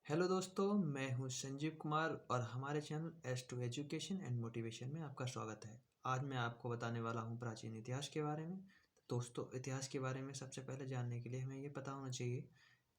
Hello दोस्तों, मैं हूं संजीव कुमार और हमारे channel S two education and motivation में आपका स्वागत है। आज मैं आपको बताने वाला हूं प्राचीन इतिहास के बारे में। तो दोस्तों, इतिहास के बारे में सबसे पहले जानने के लिए हमें ये पता होना चाहिए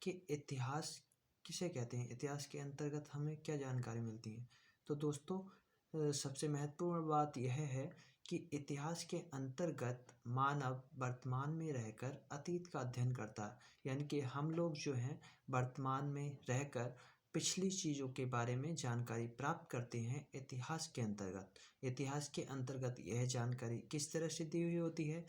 कि इतिहास किसे कहते हैं, इतिहास के अंतर्गत हमें क्या जानकारी मिलती है। तो दोस्तों, सबसे महत्वपूर्ण बात यह है कि इतिहास के अंतर्गत मानव वर्तमान में रहकर अतीत का अध्ययन करता है। यानी कि हम लोग जो हैं वर्तमान में रहकर पिछली चीज़ों के बारे में जानकारी प्राप्त करते हैं इतिहास के अंतर्गत। इतिहास के अंतर्गत यह जानकारी किस तरह से दी हुई होती है?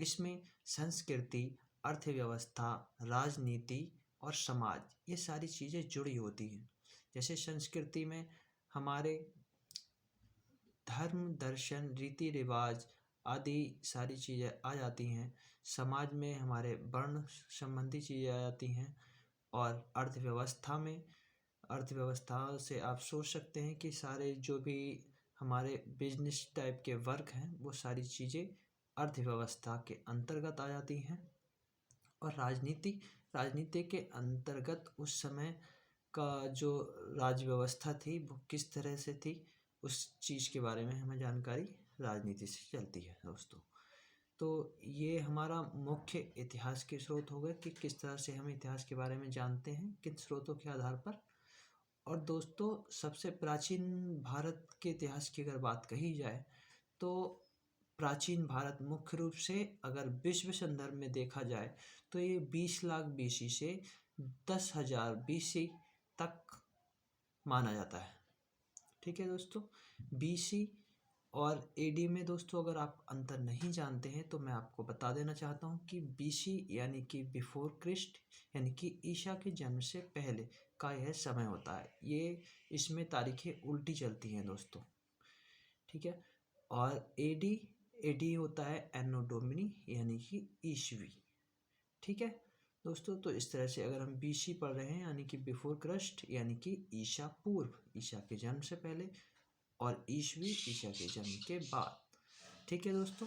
इसमें संस्कृति, अर्थव्यवस्था, राजनीति और समाज, ये सारी चीज़ें जुड़ी होती हैं। जैसे संस्कृति में हमारे धर्म, दर्शन, रीति रिवाज आदि सारी चीज़ें आ जाती हैं। समाज में हमारे वर्ण संबंधी चीज़ें आ जाती हैं। और अर्थव्यवस्था से आप सोच सकते हैं कि सारे जो भी हमारे बिजनेस टाइप के वर्क हैं वो सारी चीज़ें अर्थव्यवस्था के अंतर्गत आ जाती हैं। और राजनीति के अंतर्गत उस समय का जो राज्य व्यवस्था थी वो किस तरह से थी, उस चीज़ के बारे में हमें जानकारी राजनीति से चलती है दोस्तों। तो ये हमारा मुख्य इतिहास के स्रोत हो गए कि किस तरह से हम इतिहास के बारे में जानते हैं, किन स्रोतों के आधार पर। और दोस्तों, सबसे प्राचीन भारत के इतिहास की अगर बात कही जाए तो प्राचीन भारत मुख्य रूप से अगर विश्व संदर्भ में देखा जाए तो ये 20 लाख बीसी से 10,000 बीसी तक माना जाता है। ठीक है दोस्तों, बीसी और एडी में दोस्तों अगर आप अंतर नहीं जानते हैं तो मैं आपको बता देना चाहता हूं कि बीसी यानी कि बिफोर क्रिस्ट, यानी कि ईसा के जन्म से पहले का यह समय होता है। ये इसमें तारीखें उल्टी चलती हैं दोस्तों। ठीक है। और एडी एडी होता है एनो डोमिनी यानी कि ईसवी। ठीक है दोस्तों, तो इस तरह से अगर हम बीसी पढ़ रहे हैं यानी कि बिफोर क्रस्ट यानी कि ईसा पूर्व, ईसा के जन्म से पहले, और ईसवी ईसा के जन्म के बाद। ठीक है दोस्तों,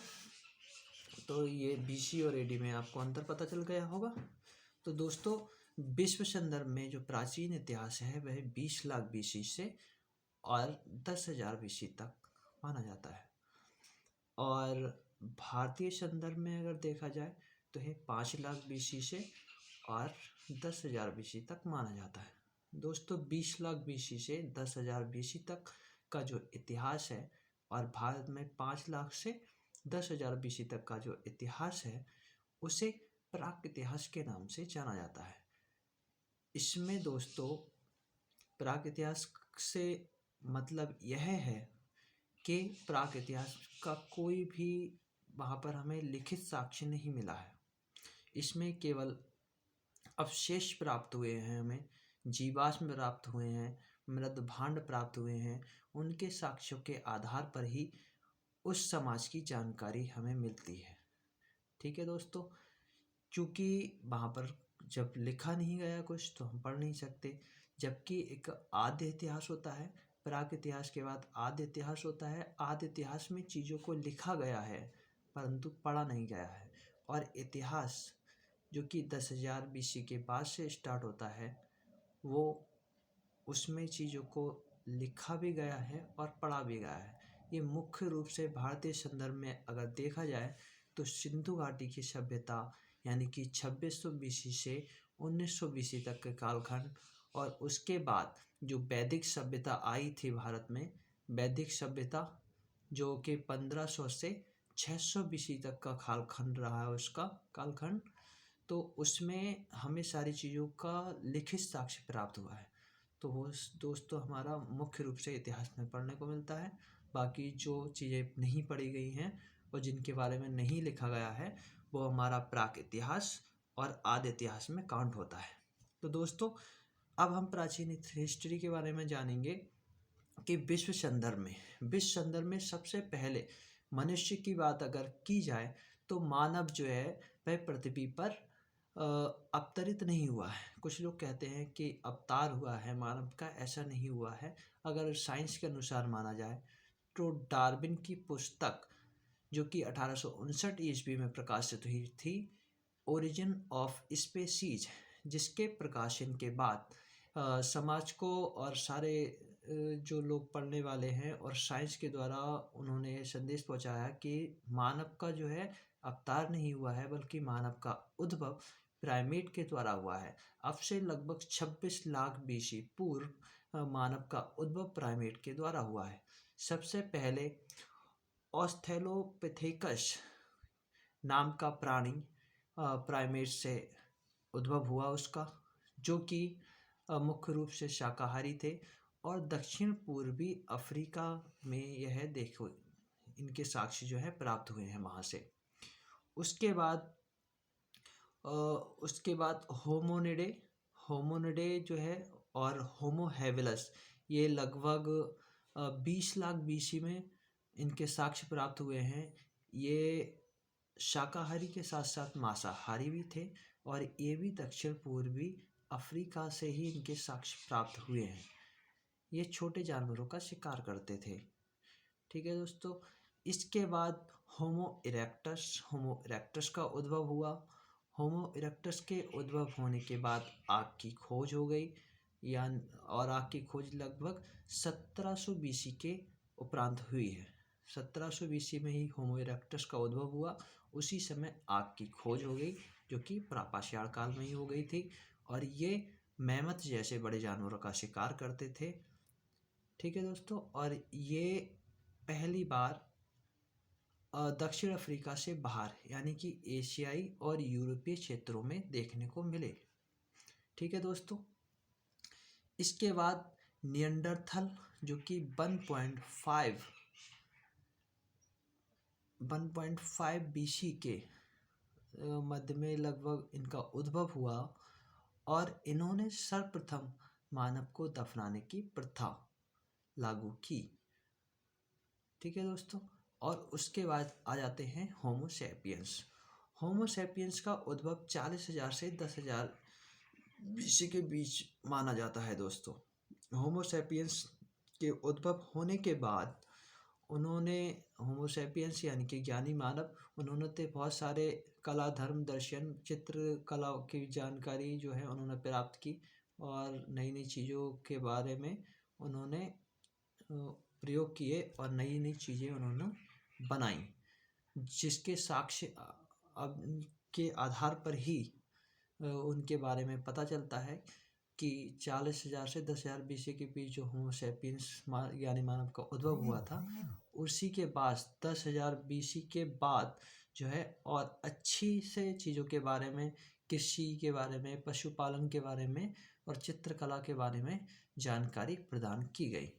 तो ये बीसी और एडी में आपको अंतर पता चल गया होगा। तो दोस्तों, विश्व संदर्भ में जो प्राचीन इतिहास है वह 20 लाख बीसी से और 10,000 बीसी तक माना जाता है। और भारतीय संदर्भ में अगर देखा जाए तो ये 5 लाख बीसी से और 10,000 बीसी तक माना जाता है। दोस्तों, 20 लाख बीसी से 10,000 बीसी तक का जो इतिहास है और भारत में 5 लाख से 10,000 बीसी तक का जो इतिहास है उसे प्राक इतिहास के नाम से जाना जाता है। इसमें दोस्तों प्राक इतिहास से मतलब यह है कि प्राक इतिहास का कोई भी वहाँ पर हमें लिखित साक्ष्य नहीं मिला है। इसमें केवल अवशेष प्राप्त हुए हैं, हमें जीवाश्म प्राप्त हुए हैं, मृद भांड प्राप्त हुए हैं। उनके साक्ष्यों के आधार पर ही उस समाज की जानकारी हमें मिलती है। ठीक है दोस्तों, क्योंकि वहाँ पर जब लिखा नहीं गया कुछ तो हम पढ़ नहीं सकते। जबकि एक आद्य इतिहास होता है, प्राक इतिहास के बाद आद्य इतिहास होता है। आद्य इतिहास में चीज़ों को लिखा गया है परंतु पढ़ा नहीं गया है। और इतिहास जो कि 10,000 बीसी के बाद से स्टार्ट होता है वो उसमें चीज़ों को लिखा भी गया है और पढ़ा भी गया है। ये मुख्य रूप से भारतीय संदर्भ में अगर देखा जाए तो सिंधु घाटी की सभ्यता यानी कि 2600 बीसी से 1900 बीसी तक के कालखंड, और उसके बाद जो वैदिक सभ्यता आई थी भारत में, वैदिक सभ्यता जो कि 1500 से 600 बीसी तक का कालखंड रहा है उसका कालखंड, तो उसमें हमें सारी चीज़ों का लिखित साक्ष्य प्राप्त हुआ है। तो वो दोस्तों हमारा मुख्य रूप से इतिहास में पढ़ने को मिलता है। बाकी जो चीज़ें नहीं पढ़ी गई हैं और जिनके बारे में नहीं लिखा गया है वो हमारा प्राक इतिहास और आद्य इतिहास में काउंट होता है। तो दोस्तों, अब हम प्राचीन हिस्ट्री के बारे में जानेंगे कि विश्व संदर्भ में सबसे पहले मनुष्य की बात अगर की जाए तो मानव जो है वह पृथ्वी पर अवतरित नहीं हुआ है। कुछ लोग कहते हैं कि अवतार हुआ है मानव का, ऐसा नहीं हुआ है। अगर साइंस के अनुसार माना जाए तो डार्विन की पुस्तक जो कि 1859 ईस्वी में प्रकाशित हुई थी, ओरिजिन ऑफ स्पीशीज, जिसके प्रकाशन के बाद समाज को और सारे जो लोग पढ़ने वाले हैं और साइंस के द्वारा उन्होंने ये संदेश पहुंचाया कि मानव का जो है अवतार नहीं हुआ है, बल्कि मानव का उद्भव प्राइमेट के द्वारा हुआ है। अब से लगभग 26 लाख बीसी पूर्व मानव का उद्भव प्राइमेट के द्वारा हुआ है। सबसे पहले ऑस्थेलोपिथेकस नाम का प्राणी प्राइमेट से उद्भव हुआ उसका, जो कि मुख्य रूप से शाकाहारी थे और दक्षिण पूर्वी अफ्रीका में यह देखो इनके साक्ष्य जो है प्राप्त हुए हैं वहाँ से। उसके बाद होमोनिडे जो है और होमो हैबिलस, ये लगभग 20 लाख बीसी में इनके साक्ष्य प्राप्त हुए हैं। ये शाकाहारी के साथ साथ मांसाहारी भी थे और ये भी दक्षिण पूर्वी अफ्रीका से ही इनके साक्ष्य प्राप्त हुए हैं। ये छोटे जानवरों का शिकार करते थे। ठीक है दोस्तों, इसके बाद होमो इरेक्टस का उद्भव हुआ। होमो इरेक्टस के उद्भव होने के बाद आग की खोज हो गई, और आग की खोज लगभग 1700 बीसी के उपरांत हुई है। 1700 बीसी में ही होमो इरेक्टस का उद्भव हुआ। उसी समय आग की खोज हो गई, जो कि प्रापाषाण काल में ही हो गई थी, और ये मैमथ जैसे बड़े जानवरों का शिकार करते थे। ठीक है दोस्तों, और ये पहली बार दक्षिण अफ्रीका से बाहर यानी कि एशियाई और यूरोपीय क्षेत्रों में देखने को मिले। ठीक है दोस्तों, इसके बाद नियंडरथल, जो कि 1.5 बीसी के मध्य में लगभग इनका उद्भव हुआ, और इन्होंने सर्वप्रथम मानव को दफनाने की प्रथा लागू की। ठीक है दोस्तों, और उसके बाद आ जाते हैं होमोसैपियंस। होमोसैपियंस का उद्भव 40,000 से 10,000 बीसी के बीच माना जाता है दोस्तों। होमोसैपियंस के उद्भव होने के बाद उन्होंने होमोसैपियंस यानी कि ज्ञानी मानव, उन्होंने तो बहुत सारे कला, धर्म, दर्शन, चित्रकला की जानकारी जो है उन्होंने प्राप्त की, और नई नई चीज़ों के बारे में उन्होंने प्रयोग किए और नई नई चीज़ें उन्होंने बनाई, जिसके साक्ष्य अब के आधार पर ही उनके बारे में पता चलता है कि 40,000 से 10,000 बीसी के बीच जो होमोसैपियंस यानी मानव का उद्भव हुआ था, उसी के बाद 10,000 बीसी के बाद जो है और अच्छी से चीज़ों के बारे में, कृषि के बारे में, पशुपालन के बारे में और चित्रकला के बारे में जानकारी प्रदान की गई।